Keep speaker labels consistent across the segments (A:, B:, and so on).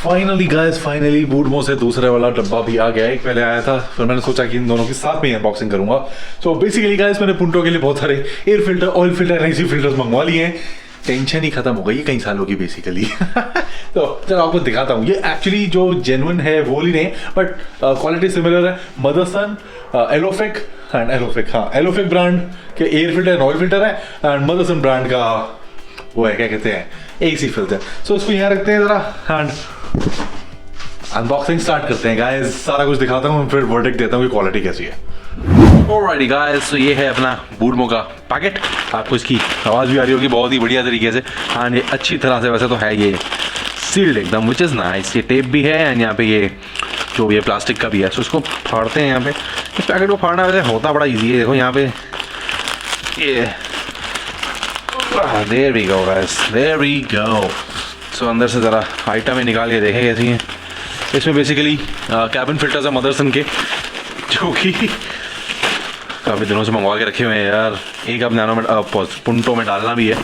A: Finally guys, finally Boodmo से दूसरे वाला डब्बा भी आ गया है। एक पहले आया था, फिर मैंने सोचा कि इन दोनों की साथ में अनबॉक्सिंग करूंगा। सो बेसिकली गाइस, मैंने पुंटो के लिए बहुत सारे एयर फिल्टर, ऑयल फिल्टर, ऐसी फिल्टर्स मंगवा लिए हैं। टेंशन ही खत्म हो गई है कई सालों की बेसिकली। तो चलो आपको दिखाता हूँ। ये एक्चुअली जो जेन्युइन है वो ही नहीं, बट क्वालिटी सिमिलर है। मदरसन, एलोफिक एंड एलोफिक, हाँ एलोफिक ब्रांड के air filter and oil filter है, एंड मदरसन ब्रांड का वो है, क्या कहते हैं, एसी फिल्टर। सो इसको यहाँ रखते हैं जरा एंड अनबॉक्सिंग स्टार्ट करते हैं गाइस। सारा कुछ दिखाता हूँ, फिर वर्डिक्ट देता हूँ कि क्वालिटी कैसी है। ऑलराइट गाइस, तो ये है अपना बूडमो का पैकेट। आपको इसकी आवाज़ भी आ रही होगी बहुत ही बढ़िया तरीके से। हाँ, ये अच्छी तरह से वैसे तो है ये सील्ड एकदम, विच इज़ नाइस। ये टेप भी है एंड यहाँ पे ये जो भी है प्लास्टिक का भी है। सो इसको फाड़ते हैं यहाँ पे। इस पैकेट को फाड़ना वैसे होता बड़ा ईजी है। देखो यहाँ पे ये, there we go guys, there we go. So अंदर से ज़रा आइटम ही निकाल के देखें कैसी हैं। इसमें बेसिकली कैबिन फिल्टर्स है मदरसन के, जो कि काफ़ी दिनों से मंगवा के रखे हुए हैं यार। एक अब नैनो में पुंटो में डालना भी है।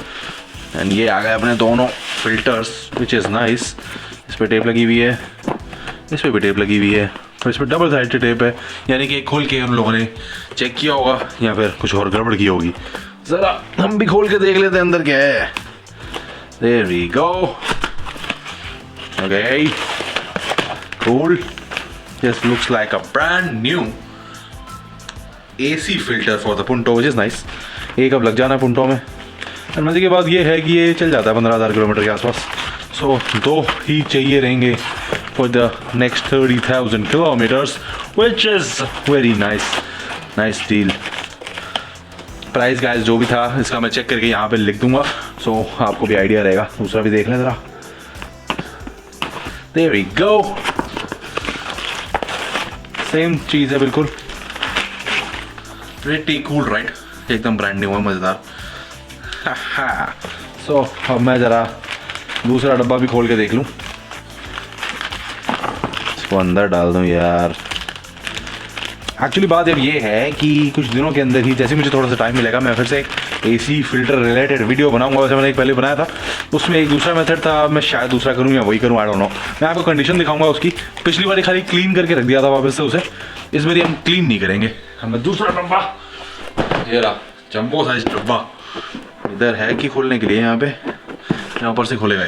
A: एंड ये आ गए अपने दोनों फिल्टर्स, विच इज़ नाइस। इस पर टेप लगी हुई है, इस पर भी टेप लगी हुई है, तो इस पर डबल साइड टेप है। यानी कि खोल के उन लोगों ने चेक किया होगा या फिर कुछ और गड़बड़ की होगी। ज़रा हम भी खोल के देख लेते हैं अंदर क्या है। There we go. Okay, cool. This looks like a brand new AC filter for the Punto, which is nice. एक अब लग जाना है पुंटो में। और मजे की बात ये है कि ये चल जाता है 15,000 किलोमीटर के आसपास। सो दो ही चाहिए रहेंगे for the next 30,000 kilometres, which is very nice, nice deal. Price guys जो भी था इसका मैं चेक करके यहाँ पे लिख दूंगा, सो आपको भी आइडिया रहेगा। दूसरा भी देख लें ज़रा। देयर वी गो, सेम चीज़ है बिल्कुल। प्रीटी कूल राइट, एकदम ब्रांड न्यू है, मज़ेदार। सो अब मैं ज़रा दूसरा डब्बा भी खोल के देख लूँ। इसको अंदर डाल दूँ यार। एक्चुअली बात अब ये है कि कुछ दिनों के अंदर ही, जैसे मुझे थोड़ा सा टाइम मिलेगा, मैं फिर से एक AC फिल्टर रिलेटेड वीडियो बनाऊंगा। वैसे मैंने एक पहले बनाया था, उसमें एक दूसरा मेथड था। मैं शायद दूसरा करूँ या वही करूँ, आई डोंट नो। मैं आपको कंडीशन दिखाऊंगा उसकी। पिछली बार खाली क्लीन करके रख दिया था वापस से उसे। इस बार हम क्लीन नहीं करेंगे। हमें दूसरा डब्बा, ये रहा जंबो साइज डब्बा, इधर है कि खोलने के लिए। यहाँ पे यहाँ ऊपर से खोलेगा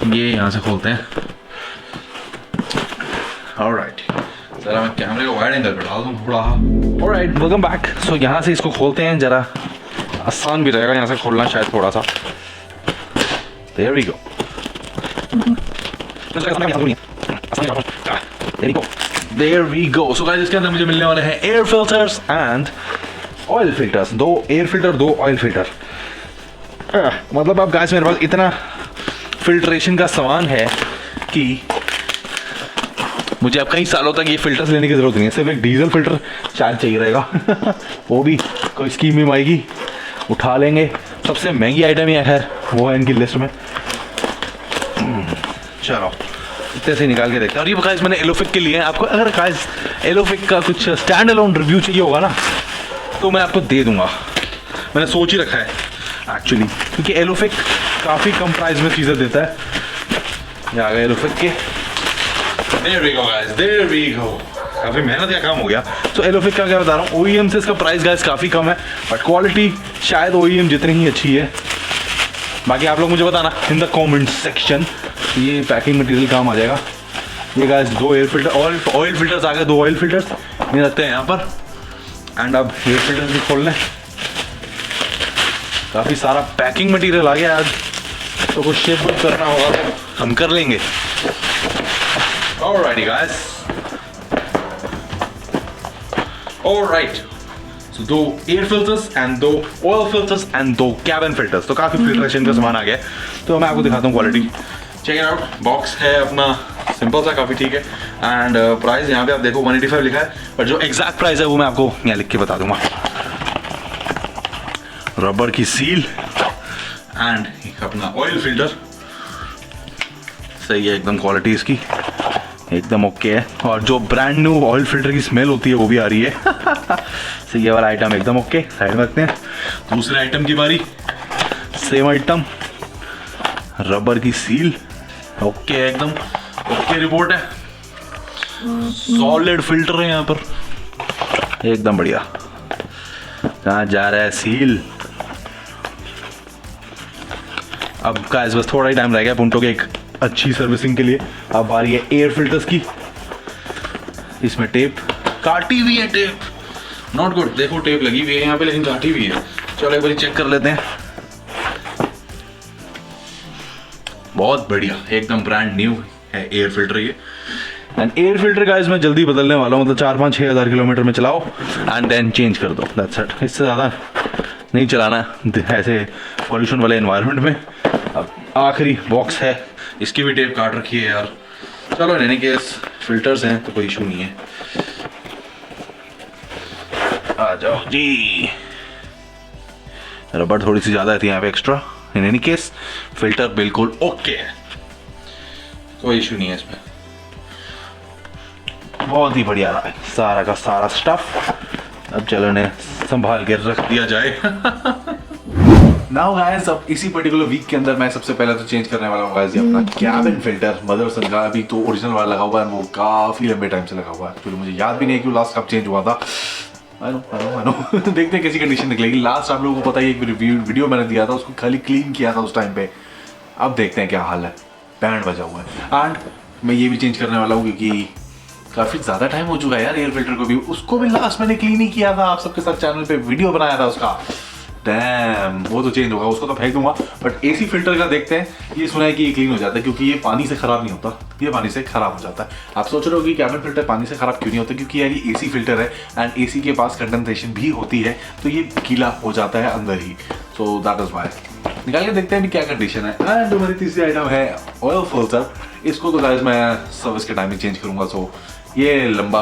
A: ये यहाँ से खोलते हैं। ऑलराइट, जरा मैं कैमरे को वाइड एंगल पे डाल दूँ थोड़ा। Alright, welcome back. सो यहाँ से इसको खोलते हैं, जरा आसान भी रहेगा यहाँ से खोलना शायद थोड़ा सा। There we go. There we go. So guys, इसके अंदर मुझे मिलने वाले हैं air filters and oil filters. 2 air filter, 2 oil filter. मतलब अब गाइस मेरे पास इतना फिल्ट्रेशन का सामान है कि मुझे अब कई सालों तक ये फिल्टर्स लेने की ज़रूरत नहीं है। सिर्फ एक डीजल फिल्टर शायद चाहिए रहेगा। वो भी कोई स्कीम में आएगी, उठा लेंगे। सबसे महंगी आइटम ये है, वो है इनकी लिस्ट में। चलो इतने से निकाल के देखते हैं। और ये गाइस मैंने एलोफिक के लिए, आपको अगर गाइस एलोफिक का कुछ स्टैंड अलोन रिव्यू चाहिए होगा ना, तो मैं आपको दे दूंगा। मैंने सोच ही रखा है एक्चुअली, क्योंकि एलोफिक काफ़ी कम प्राइस में चीज़ें देता है। ये आ गए एलोफिक के। There we go guys, there we go। काफ़ी मेहनत का काम हो गया। तो एलोफिक का क्या बता रहा हूँ, OEM से इसका प्राइस गाइस काफ़ी कम है, बट क्वालिटी शायद OEM जितनी ही अच्छी है। बाकी आप लोग मुझे बताना इन द कमेंट सेक्शन। ये पैकिंग मटेरियल काम आ जाएगा। ये guys 2 air filter, oil filters आ गए, 2 ऑयल फिल्टर्स ये रखते हैं यहाँ पर। एंड अब एयर फिल्टर भी खोल लें। काफ़ी सारा पैकिंग मटेरियल आ गया आज, तो कुछ शेप करना होगा तो हम कर लेंगे। Alrighty guys, alright, so 2 air filters and 2 oil filters and 2 cabin filters. तो काफ़ी फिल्ट्रेशन का सामान आ गया। तो मैं आपको दिखाता हूँ quality. Check it out. Box है अपना सिंपल सा, काफ़ी ठीक है। एंड प्राइस यहाँ पे आप देखो 185 लिखा है, बट जो एग्जैक्ट प्राइस है वो मैं आपको यहाँ लिख के बता दूंगा। रबर की सील एंड अपना ऑयल फिल्टर, सही है एकदम। क्वालिटी इसकी एकदम ओके है। और जो ब्रांड न्यू ऑयल फिल्टर की स्मेल होती है वो भी आ रही है। सही है वाला आइटम एकदम ओके, साइड में रखते हैं। दूसरे आइटम की बारी, सेम आइटम, रबर की सील ओके एकदम ओके रिपोर्ट है, सॉलिड फिल्टर है यहाँ पर एकदम बढ़िया। कहाँ जा रहा है सील? अब गाइस बस थोड़ा ही टाइम रह गया पुंटो के एक अच्छी सर्विसिंग के लिए। अब आ रही है एयर फिल्टर्स की। इसमें टेप काटी हुई है, टेप नॉट गुड। देखो टेप लगी हुई है यहाँ पे लेकिन काटी हुई है। चलो एक बार चेक कर लेते हैं। बहुत बढ़िया, एकदम ब्रांड न्यू है एयर फिल्टर ये। एंड एयर फिल्टर गाइस मैं जल्दी बदलने वाला हूँ, मतलब 4-5-6 हज़ार किलोमीटर में चलाओ एंड देन चेंज कर दो, दैट्स इट। इससे ज़्यादा नहीं चलाना ऐसे पॉल्यूशन वाले एनवायरनमेंट में। अब आखिरी बॉक्स है, इसकी भी टेप काट रखी है यार। चलो इन एनी केस फिल्टर्स हैं तो कोई इशू नहीं है। आ जाओ जी। रबड़ थोड़ी सी ज़्यादा थी यहाँ पे एक्स्ट्रा। इन एनी केस फिल्टर बिल्कुल ओके है, कोई इशू नहीं है इसमें। बहुत ही बढ़िया रहा है सारा का सारा स्टफ। अब चलो इन्हें संभाल के रख दिया जाए। नाउ गाइस अब इसी पर्टिकुलर वीक के अंदर मैं सबसे पहले तो चेंज करने वाला हूँ गाइस ये अपना कैबिन फिल्टर। मदरसन का अभी तो ओरिजिनल वाला लगा हुआ है, वो काफी लंबे टाइम से लगा हुआ है। एक्चुअली मुझे याद भी नहीं है कि लास्ट कब चेंज हुआ था। I know. देखते हैं कैसी कंडीशन निकलेगी। लास्ट आप लोगों को पता ही एक वीडियो मैंने दिया था, उसको खाली क्लीन किया था उस टाइम पे। अब देखते हैं क्या हाल है। बैंड बजा हुआ है एंड मैं ये भी चेंज करने वाला हूँ क्योंकि काफी ज्यादा टाइम हो चुका है यार एयर फिल्टर को भी। उसको भी लास्ट मैंने क्लीन ही किया था, आप सबके साथ चैनल पे वीडियो बनाया था उसका। डैम, वो तो चेंज होगा, उसको तो फेंक दूंगा। बट एसी फिल्टर का देखते हैं। ये सुना है कि ये क्लीन हो जाता है क्योंकि ये पानी से खराब नहीं होता, ये पानी से खराब हो जाता है। आप सोच रहे हो कि कैबिन फिल्टर पानी से खराब क्यों नहीं होता? क्योंकि यार ये एसी फिल्टर है एंड एसी के पास कंडेंसेशन भी होती है, तो ये गीला हो जाता है अंदर ही। So that is why. निकाल के देखते हैं भी क्या कंडीशन है। एंड हमारी तीसरी आइटम है ऑयल फिल्टर। इसको तो गाइस मैं सर्विस के टाइम में चेंज करूंगा, सो ये लंबा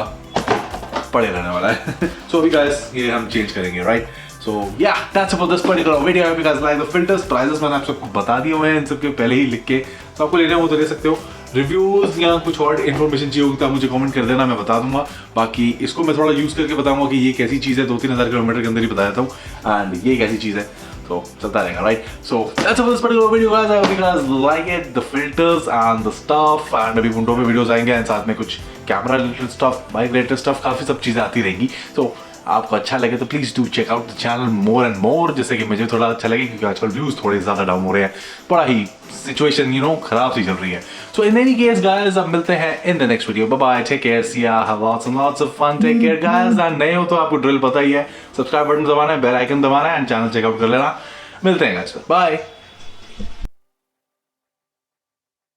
A: पड़े रहने वाला है। सो अभी गाइस ये हम चेंज करेंगे, right? So yeah, that's about this particular video. I hope you guys like the filters. Prices मैंने आप सबको बता दिए हुए हैं इन सबके पहले ही लिख के। तो आपको लेना हो तो ले सकते हो। रिव्यूज या कुछ और इन्फॉर्मेशन चाहिए होगी तो आप मुझे कमेंट कर देना, मैं बता दूंगा। बाकी इसको मैं थोड़ा यूज करके बताऊंगा कि ये कैसी चीज़ है। 2-3 हज़ार किलोमीटर के अंदर ही बताया था एंड ये कैसी चीज़ है, तो चलता रहेगा, right? So that's about this particular video guys. I hope you guys like it, the filters and the stuff. And अभी पुंटो पे वीडियोस आएंगे एंड साथ में कुछ camera related stuff, bike related stuff, काफी सब चीजें आती रहेंगी। तो आपको अच्छा लगे तो please do check out the channel more and more, जिससे कि मुझे थोड़ा अच्छा लगे क्योंकि आजकल व्यूज थोड़े ज्यादा डाउन हो रहे हैं। बड़ा ही सिचुएशन खराब सी चल रही है। So in any case guys अब मिलते हैं in the next video. Bye bye, take care, see ya, have lots of fun, take care guys. And नए हो तो आपको ड्रिल पता ही है, सब्सक्राइब बटन दबाना है, बेल आइकन दबाना है एंड चैनल चेकआउट कर लेना। मिलते हैं गाइस, बाय।